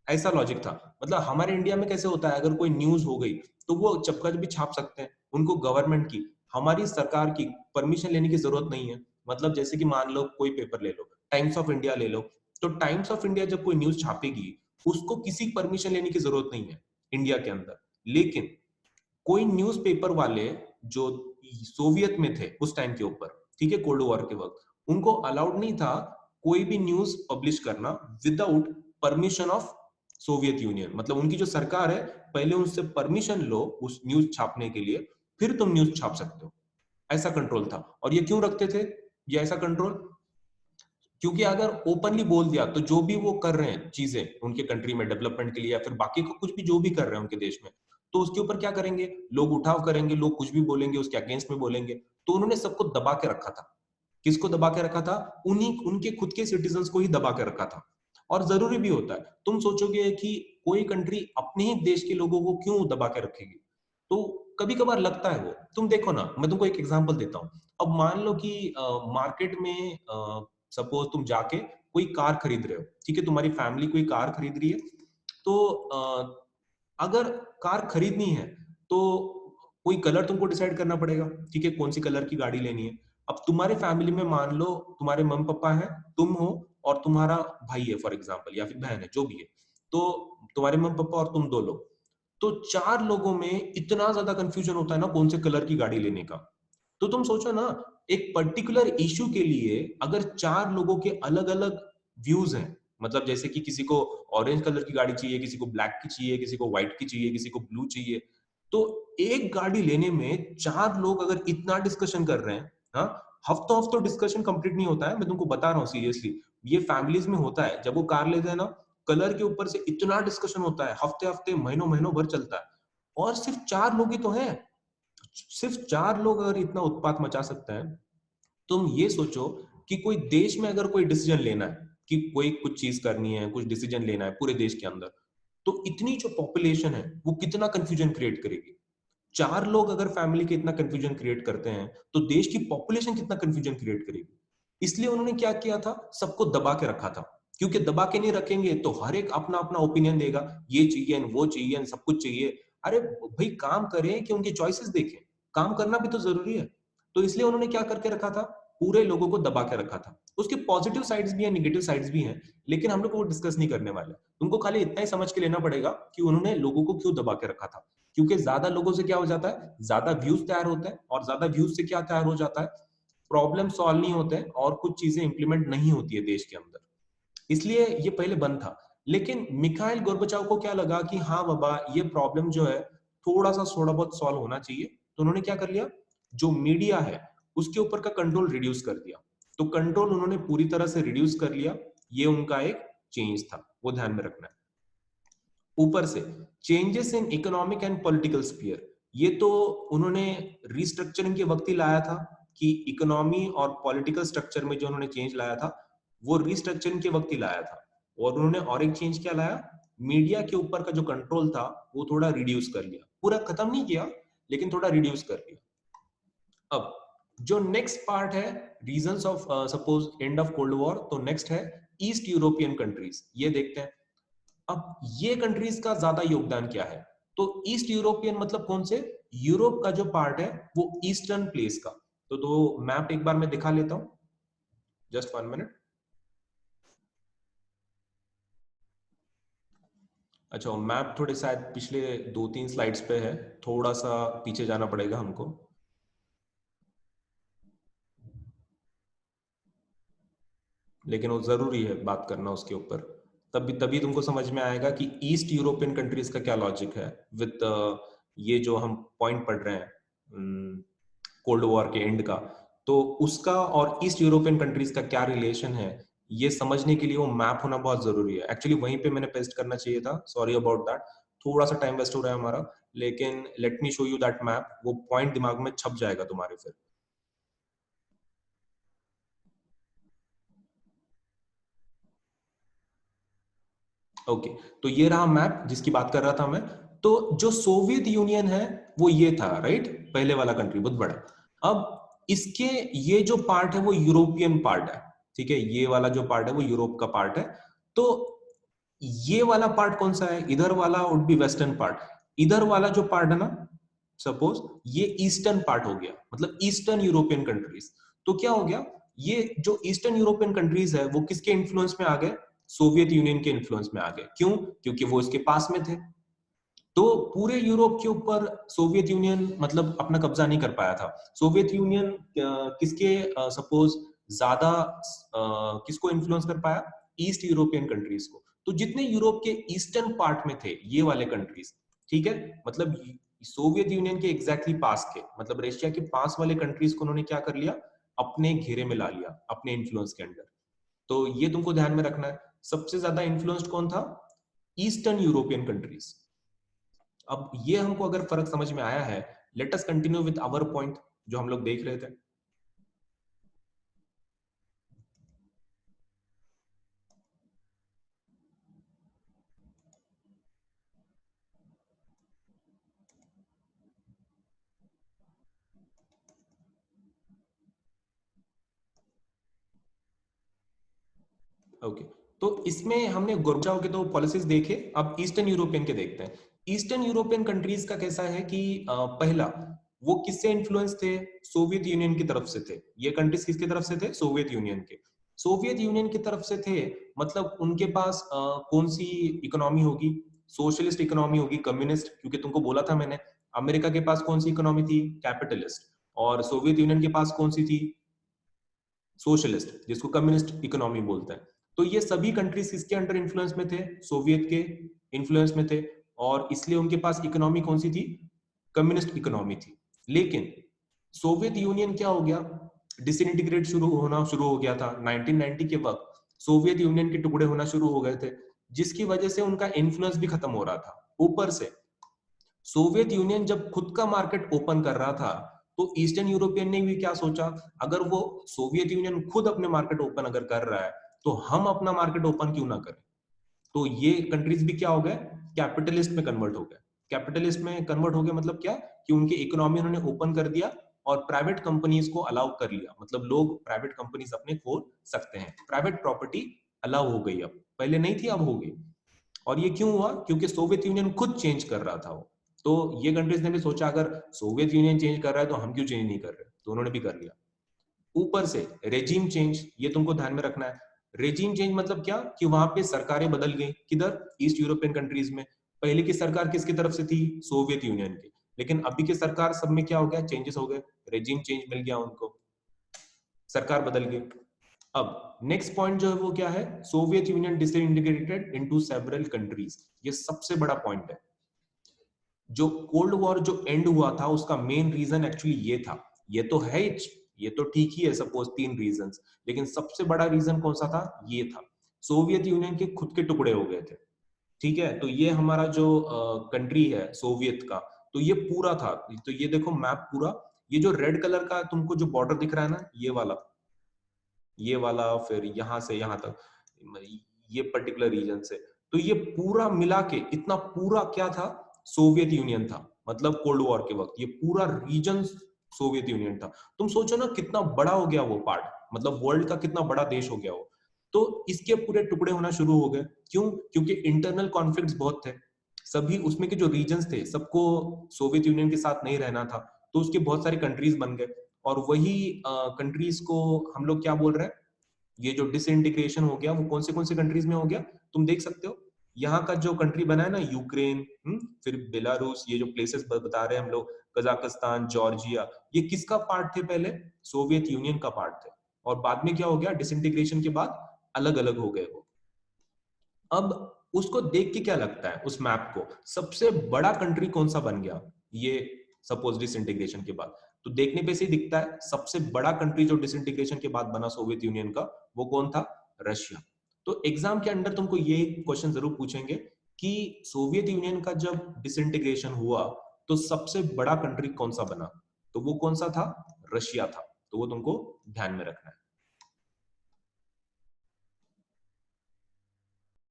ऐसा लॉजिक था। मतलब हमारे इंडिया में कैसे होता है, अगर कोई न्यूज हो गई तो वो चपकच भी छाप सकते हैं, उनको गवर्नमेंट की, हमारी सरकार की परमिशन लेने की जरूरत नहीं है। मतलब जैसे कि मान लो कोई पेपर ले लो, टाइम्स ऑफ इंडिया ले लो, तो टाइम्स ऑफ इंडिया जब कोई न्यूज छापेगी, उसको किसी परमिशन लेने की जरूरत नहीं है इंडिया के अंदर। लेकिन कोई न्यूज़पेपर वाले जो सोवियत में थे उस टाइम के ऊपर, ठीक है, कोल्ड वॉर के वक्त, उनको अलाउड नहीं था कोई भी न्यूज पब्लिश करना without permission of Soviet union. मतलब उनकी जो सरकार है, पहले उनसे परमिशन लो उस न्यूज छापने के लिए, फिर तुम न्यूज छाप सकते हो। ऐसा कंट्रोल था। और ये क्यों रखते थे ये ऐसा कंट्रोल? क्योंकि अगर ओपनली बोल दिया तो जो भी वो कर रहे हैं चीजें उनके कंट्री में डेवलपमेंट के लिए, या फिर बाकी को कुछ भी जो भी कर रहे हैं उनके देश में, तो उसके ऊपर क्या करेंगे, लोग उठाव करेंगे, लोग कुछ भी बोलेंगे उसके अगेंस्ट में बोलेंगे। तो उन्होंने सबको दबा के रखा था। किसको दबा के रखा था? उन्हीं उनके खुद के सिटीजन्स को ही दबा के रखा था। और जरूरी भी होता है। तुम सोचोगे कि कोई कंट्री अपने ही देश के लोगों को क्यों दबा के रखेगी, तो कभी कभार लगता है वो। तुम देखो ना, मैं तुमको एक एग्जांपल देता हूँ। अब मान लो कि मार्केट में सपोज तुम जाके कोई कार खरीद रहे हो, ठीक है, तुम्हारी फैमिली कोई कार खरीद रही है, तो अगर कार खरीदनी है तो कोई कलर तुमको डिसाइड करना पड़ेगा, ठीक है, कौन सी कलर की गाड़ी लेनी है। अब तुम्हारे फैमिली में मान लो तुम्हारे मम्मी पापा हैं, तुम हो, और तुम्हारा भाई है फॉर एग्जाम्पल, या फिर बहन है, जो भी है। तो तुम्हारे मम्मी पापा और तुम दो लोग, तो चार लोगों में इतना ज्यादा कंफ्यूजन होता है ना कौन से कलर की गाड़ी लेने का। तो तुम सोचो ना, एक पर्टिकुलर इश्यू के लिए अगर चार लोगों के अलग अलग व्यूज हैं, मतलब जैसे कि किसी को ऑरेंज कलर की गाड़ी चाहिए, किसी को ब्लैक की चाहिए, किसी को व्हाइट की चाहिए, किसी को ब्लू चाहिए, तो एक गाड़ी लेने में चार लोग अगर इतना डिस्कशन कर रहे हैं, हाँ, हफ्तों हफ्तों डिस्कशन कंप्लीट नहीं होता है, मैं तुमको बता रहा हूँ सीरियसली। ये फैमिलीज में होता है, जब वो कार लेते हैं ना, कलर के ऊपर से इतना डिस्कशन होता है, हफ्ते हफ्ते महीनों महीनों भर चलता है। और सिर्फ चार लोग ही तो हैं। सिर्फ चार लोग अगर इतना उत्पात मचा सकते हैं, तुम ये सोचो कि कोई देश में अगर कोई डिसीजन लेना है, कि कोई कुछ चीज करनी है, कुछ डिसीजन लेना है पूरे देश के अंदर, तो इतनी जो पॉपुलेशन है वो कितना कंफ्यूजन क्रिएट करेगी। चार लोग अगर फैमिली के इतना कंफ्यूजन क्रिएट करते हैं, तो देश की पॉपुलेशन कितना कंफ्यूजन क्रिएट करेगी। इसलिए उन्होंने क्या किया था, सबको दबा के रखा था। क्योंकि दबा के नहीं रखेंगे तो हर एक अपना अपना ओपिनियन देगा, ये चाहिए वो चाहिए सब कुछ चाहिए। अरे भाई, काम करें कि उनकी चॉइसेस देखें, काम करना भी तो जरूरी है। तो इसलिए उन्होंने क्या करके रखा था, पूरे लोगों को दबा के रखा था। उसके पॉजिटिव साइड्स भी हैं, नेगेटिव साइड्स भी हैं, लेकिन हम लोग वो डिस्कस नहीं करने वाले। तुमको खाली इतना ही समझ के लेना पड़ेगा कि उन्होंने लोगों को क्यों दबा के रखा था। क्योंकि ज्यादा लोगों से क्या हो जाता है, ज्यादा व्यूज तैयार होते हैं, और ज्यादा व्यूज से क्या तैयार हो जाता है, प्रॉब्लम सॉल्व नहीं होते हैं, और कुछ चीजें इंप्लीमेंट नहीं होती है देश के अंदर। इसलिए ये पहले बंद था। लेकिन मिखाइल गोर्बाचोव को क्या लगा कि हाँ बाबा, ये प्रॉब्लम जो है थोड़ा बहुत सॉल्व होना चाहिए। तो उन्होंने क्या कर लिया, जो मीडिया है उसके ऊपर का कंट्रोल रिड्यूस कर दिया। तो कंट्रोल उन्होंने पूरी तरह से रिड्यूस कर लिया। ये उनका एक चेंज था, वो ध्यान में रखना है। ऊपर से changes in economic and political sphere, ये तो उन्होंने रिस्ट्रक्चरिंग के वक्त ही लाया था, कि इकोनॉमी और पॉलिटिकल स्ट्रक्चर में जो उन्होंने चेंज लाया था, वो रिस्ट्रक्चरिंग के वक्त ही लाया था। और उन्होंने और एक चेंज क्या लाया, मीडिया के ऊपर का जो कंट्रोल था वो थोड़ा रिड्यूस कर लिया, पूरा खत्म नहीं किया, लेकिन थोड़ा रिड्यूस कर लिया। अब जो नेक्स्ट पार्ट है, reasons of suppose end of cold war, तो नेक्स्ट है ईस्ट यूरोपियन कंट्रीज, ये देखते हैं। अब ये कंट्रीज का ज्यादा योगदान क्या है, तो ईस्ट यूरोपियन मतलब कौन से, यूरोप का जो पार्ट है वो ईस्टर्न प्लेस का। तो मैप एक बार मैं दिखा लेता हूं, जस्ट 1 मिनट। अच्छा, मैप थोड़े शायद पिछले 2-3 स्लाइड्स पे है, थोड़ा सा पीछे जाना पड़ेगा हमको। लेकिन वो जरूरी है बात करना उसके ऊपर। तभी तभी तुमको समझ में आएगा कि ईस्ट यूरोपियन कंट्रीज का क्या लॉजिक है विद ये जो हम पॉइंट पढ़ रहे हैं कोल्ड वॉर के एंड का। तो उसका और ईस्ट यूरोपियन कंट्रीज का क्या रिलेशन है, ये समझने के लिए वो मैप होना बहुत जरूरी है। एक्चुअली वहीं पे मैंने पेस्ट करना चाहिए था, सॉरी अबाउट दैट। थोड़ा सा टाइम वेस्ट हो रहा है हमारा, लेकिन let me show you that map. वो पॉइंट दिमाग में छप जाएगा तुम्हारे फिर। ओके, तो ये रहा मैप जिसकी बात कर रहा था मैं। तो जो सोवियत यूनियन है वो ये था, राइट, पहले वाला कंट्री बहुत बड़ा। अब इसके ये जो पार्ट है वो यूरोपियन पार्ट है, ठीक है, ये वाला जो पार्ट है वो यूरोप का पार्ट है। तो ये वाला पार्ट कौन सा है, इधर वाला वुड बी वेस्टर्न पार्ट। इधर वाला जो पार्ट है ना, सपोज ये ईस्टर्न पार्ट हो गया, मतलब ईस्टर्न यूरोपियन कंट्रीज। तो क्या हो गया, ये जो ईस्टर्न यूरोपियन कंट्रीज है वो किसके इन्फ्लुएंस में आ गए, सोवियत यूनियन के इन्फ्लुएंस में आ गए। क्यों, क्योंकि वो इसके पास में थे। तो पूरे यूरोप के ऊपर सोवियत यूनियन मतलब अपना कब्जा नहीं कर पाया था। सोवियत यूनियन किसके सपोज ज्यादा किसको इन्फ्लुएंस कर पाया, ईस्ट यूरोपियन कंट्रीज को। तो जितने यूरोप के ईस्टर्न पार्ट में थे ये वाले कंट्रीज, ठीक है, मतलब सोवियत यूनियन के एग्जैक्टली पास के, मतलब रशिया के पास वाले कंट्रीज को उन्होंने क्या कर लिया, अपने घेरे में ला लिया, अपने इन्फ्लुएंस के अंडर। तो ये तुमको ध्यान में रखना है, सबसे ज्यादा इन्फ्लुएंस्ड कौन था, ईस्टर्न यूरोपियन कंट्रीज। अब ये हमको अगर फर्क समझ में आया है, let us continue with our point जो हम लोग देख रहे थे। ओके, तो इसमें हमने गोरबाचोव के तो पॉलिसीज देखे, अब ईस्टर्न यूरोपियन के देखते हैं। ईस्टर्न यूरोपियन कंट्रीज का कैसा है कि पहला, वो किससे इन्फ्लुएंस थे, सोवियत यूनियन की तरफ से थे। ये कंट्रीज किसकी तरफ से थे, सोवियत यूनियन के। सोवियत यूनियन की तरफ से थे, मतलब उनके पास कौन सी इकोनॉमी होगी, सोशलिस्ट इकोनॉमी होगी, कम्युनिस्ट, क्योंकि तुमको बोला था मैंने अमेरिका के पास कौन सी इकोनॉमी थी, कैपिटलिस्ट। और सोवियत यूनियन के पास कौन सी थी, सोशलिस्ट, जिसको कम्युनिस्ट इकोनॉमी बोलते हैं। तो ये सभी कंट्रीज किसके अंडर इन्फ्लुएंस में थे, सोवियत के इन्फ्लुएंस में थे, और इसलिए उनके पास इकोनॉमी कौन सी थी, कम्युनिस्ट इकोनॉमी थी। लेकिन सोवियत यूनियन क्या हो गया, डिसइंटीग्रेट शुरू हो गया था 1990 के वक्त। सोवियत यूनियन के टुकड़े होना शुरू हो गए थे, जिसकी वजह से उनका इन्फ्लुएंस भी खत्म हो रहा था। ऊपर से सोवियत यूनियन जब खुद का मार्केट ओपन कर रहा था, तो ईस्टर्न यूरोपियन ने भी क्या सोचा, अगर वो सोवियत यूनियन खुद अपने मार्केट ओपन अगर कर रहा है, तो हम अपना मार्केट ओपन क्यों ना करें। तो ये कंट्रीज भी क्या हो गए, कैपिटलिस्ट में कन्वर्ट हो गए। कैपिटलिस्ट में कन्वर्ट हो गए मतलब क्या, कि उनकी इकोनॉमी उन्होंने ओपन कर दिया और प्राइवेट कंपनीज को अलाउ कर लिया, मतलब लोग प्राइवेट कंपनीज अपने खोल सकते हैं, प्राइवेट प्रॉपर्टी अलाउ हो गई। अब पहले नहीं थी, अब हो गई। और ये क्यों हुआ, क्योंकि सोवियत यूनियन खुद चेंज कर रहा था वो। तो ये कंट्रीज ने भी सोचा अगर सोवियत यूनियन चेंज कर रहा है तो हम क्यों चेंज नहीं कर रहे, तो उन्होंने भी कर लिया। ऊपर से रेजिम चेंज, ये तुमको ध्यान में रखना है। रेजिम चेंज मतलब क्या, कि वहां पे सरकारें बदल गई, किधर, ईस्ट यूरोपियन कंट्रीज में। पहले की सरकार किसकी तरफ से थी, सोवियत यूनियन की। लेकिन अभी की सरकार सब में क्या हो गया, चेंजेस हो गए, रेजिम चेंज मिल गया उनको, सरकार बदल गई। अब नेक्स्ट पॉइंट जो है वो क्या है, Soviet union disintegrated into several countries. ये सबसे बड़ा पॉइंट है। जो कोल्ड वॉर जो एंड हुआ था उसका मेन रीजन एक्चुअली ये था। ये तो है, ये तो ठीक ही है, सपोज तीन रीजंस, लेकिन सबसे बड़ा रीजन कौन सा था, ये था, सोवियत यूनियन के खुद के टुकड़े हो गए थे। ठीक है, तो ये हमारा जो कंट्री है सोवियत का, तो ये पूरा था। तो ये देखो मैप पूरा, ये जो रेड कलर का तुमको जो बॉर्डर दिख रहा है ना, ये वाला फिर यहां से यहां तक, ये पर्टिकुलर रीजन से, तो ये पूरा मिला के इतना पूरा क्या था, सोवियत यूनियन था। मतलब कोल्ड वॉर के वक्त ये पूरा रीजन सोवियत यूनियन था। तुम सोचो ना कितना बड़ा हो गया वो पार्ट, मतलब वर्ल्ड का कितना बड़ा देश हो गया वो। तो इसके पूरे टुकड़े होना शुरू हो गए, क्यों, क्योंकि इंटरनल कॉन्फ्लिक्ट्स बहुत थे। सभी उसमें के जो रीजन्स थे सबको सोवियत यूनियन के साथ नहीं रहना था, तो उसके बहुत सारे कंट्रीज बन गए। और वही कंट्रीज को हम लोग क्या बोल रहे हैं, ये जो डिसइंटीग्रेशन हो गया वो कौन से कंट्रीज में हो गया, तुम देख सकते हो। यहाँ का जो कंट्री बना है ना, यूक्रेन, फिर बेलारूस, ये जो प्लेसेस बता रहे हैं हम लोग, कजाकिस्तान, जॉर्जिया, ये किसका पार्ट थे पहले, सोवियत यूनियन का पार्ट थे। और बाद में क्या हो गया, डिसइंटीग्रेशन के बाद अलग अलग हो गए वो। अब उसको देख के क्या लगता है उस मैप को, सबसे बड़ा कंट्री कौन सा बन गया ये सपोज डिसइंटीग्रेशन के बाद? तो देखने पे से ही दिखता है सबसे बड़ा कंट्री जो डिसइंटीग्रेशन के बाद बना सोवियत यूनियन का, वो कौन था? रशिया। तो एग्जाम के अंदर तुमको ये क्वेश्चन जरूर पूछेंगे कि सोवियत यूनियन का जब डिसइंटीग्रेशन हुआ तो सबसे बड़ा कंट्री कौन सा बना? तो वो कौन सा था? रशिया था। तो वो तुमको ध्यान में रखना है।